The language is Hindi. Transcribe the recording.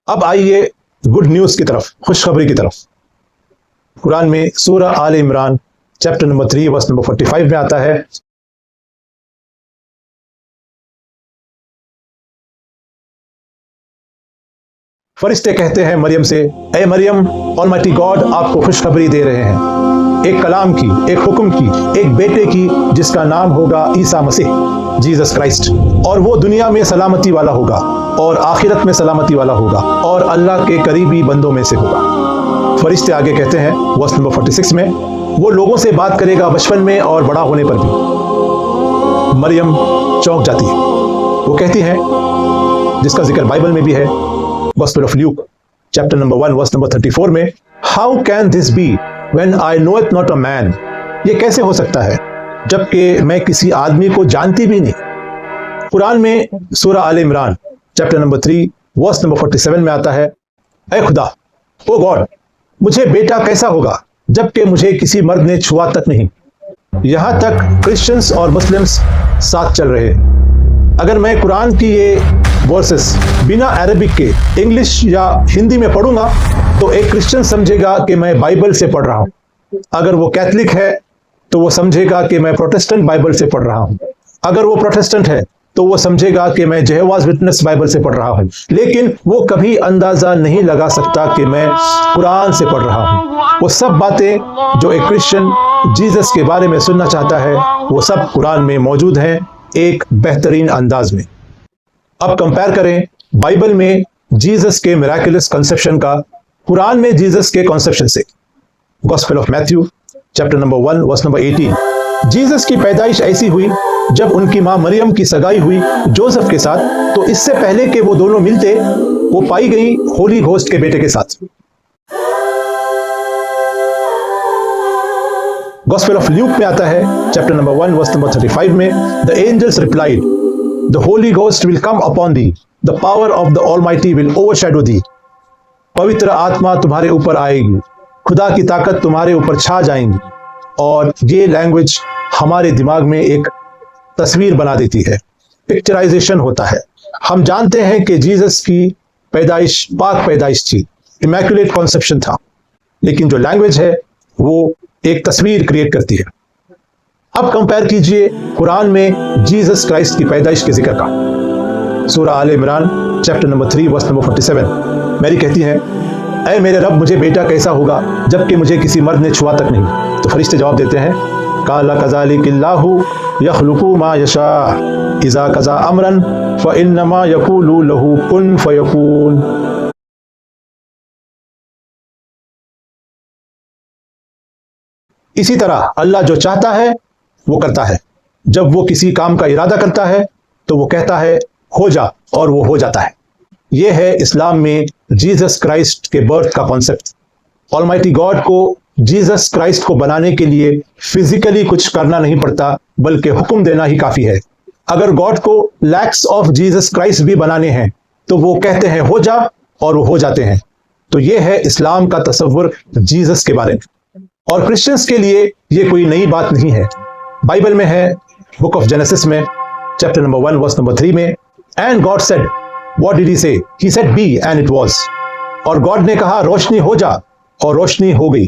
अब आइए गुड न्यूज़ की तरफ, खुशखबरी की तरफ। कुरान में Surah Al Imran chapter number 3 verse number 45 में आता है, फरिश्ते कहते हैं मरियम से, ए मरियम, ऑलमाइटी गॉड आपको खुशखबरी दे रहे हैं एक कलाम की, एक हुक्म की, एक बेटे की, जिसका नाम होगा ईसा मसीह, जीसस क्राइस्ट, और वो दुनिया में सलामती वाला होगा और आखिरत में सलामती वाला होगा और अल्लाह के करीबी बंदों में से होगा। फरिश्ते आगे कहते हैं वर्स नंबर 46 में, वो लोगों से बात करेगा बचपन में और बड़ा होने पर भी। मरियम चौंक जाती है। वो कहती है, जिसका जिक्र बाइबल में भी है, Gospel of Luke chapter number 1 verse number 34 में, how can this be when I know it not a man, ये कैसे हो सकता है जबकि मैं किसी आदमी को जानती भी नहीं। कुरान में Surah Al Imran chapter number 3 verse number 47 में आता है, ऐ खुदा, ओ गॉड, मुझे बेटा कैसा होगा जबकि मुझे किसी मर्द ने छुआ तक नहीं। यहां तक क्रिश्चियंस और मुस्लिम्स साथ चल रहे हैं। अगर मैं कुरान की ये वर्सेस बिना अरबिक के इंग्लिश या हिंदी में पढ़ूंगा तो एक क्रिश्चियन समझेगा कि मैं बाइबल से पढ़ रहा हूं। अगर वो कैथलिक है तो वो समझेगा कि मैं प्रोटेस्टेंट बाइबल से पढ़ रहा हूं। अगर वो प्रोटेस्टेंट है तो वो समझेगा कि मैं जेहोवाज विटनेस बाइबल से पढ़ रहा हूं। लेकिन वो कभी अंदाजा नहीं लगा सकता कि मैं कुरान से पढ़ रहा हूं। वो सब बातें जो एक क्रिश्चियन जीसस के बारे में सुनना चाहता है, वो सब कुरान में मौजूद हैं एक बेहतरीन अंदाज में। अब कंपेयर करें बाइबल में जीसस के मिराकुलस कंसेप्शन का कुरान में जीसस के कॉन्सेप्शन से। Gospel of Matthew chapter number 1 verse number 18, Jesus की पैदाइश ऐसी हुई जब उनकी मां मरियम की सगाई हुई जोसेफ के साथ, तो इससे पहले कि वो दोनों मिलते, वो पाई गई होली घोस्ट के बेटे के साथ। गॉस्पेल ऑफ ल्यूक में आता है चैप्टर नंबर 1 वर्स नंबर 35 में, the angels replied, the Holy Ghost will come upon thee, the power of the almighty will overshadow thee. पवित्र आत्मा तुम्हारे ऊपर आएगी, खुदा की ताकत तुम्हारे ऊपर छा जाएंगी। और ये लैंग्वेज हमारे दिमाग में एक तस्वीर बना देती है, पिक्चराइजेशन होता है। हम जानते हैं कि जीसस की पैदाइश पाक पैदाइश थी, इमैक्युलेट कॉन्सेप्शन था, लेकिन जो लैंग्वेज है वो एक तस्वीर क्रिएट करती है। अब कंपेयर कीजिए कुरान में जीसस क्राइस्ट की पैदाइश के जिक्र का। Surah Al Imran chapter number 3 verse number 47, Mary कहती है, ऐ मेरे रब, मुझे बेटा कैसा होगा जबकि मुझे किसी मर्द ने छुआ तक नहीं। तो फरिश्ते जवाब देते हैं, काला कज़ालिकिल्लाहु यख़्लुक़ु मा यशा इज़ा कज़ा अमरन फ़इन्नमा यक़ूलु लहू कुन फ़यकून। इसी तरह अल्लाह जो चाहता है वो करता है। जब वो किसी काम का इरादा करता है तो वो कहता है हो जा, और वो हो जाता है। ये है इस्लाम में जीसस क्राइस्ट के बर्थ का कॉन्सेप्ट। ऑलमाइटी गॉड को जीसस क्राइस्ट को बनाने के लिए फिजिकली कुछ करना नहीं पड़ता, बल्कि हुक्म देना ही काफी है। अगर गॉड को लैक्स ऑफ जीसस क्राइस्ट भी बनाने हैं तो वो कहते हैं हो जा, और वो हो जाते हैं। तो ये है इस्लाम का तसव्वुर जीसस के बारे में। और क्रिश्चियंस के लिए ये कोई नई बात नहीं है। बाइबल में है बुक ऑफ जेनेसिस में चैप्टर नंबर 1 वर्स नंबर 3 में, and God said, what did he say? He said be and it was. और गॉड ने कहा रोशनी हो जा, और रोशनी हो गई।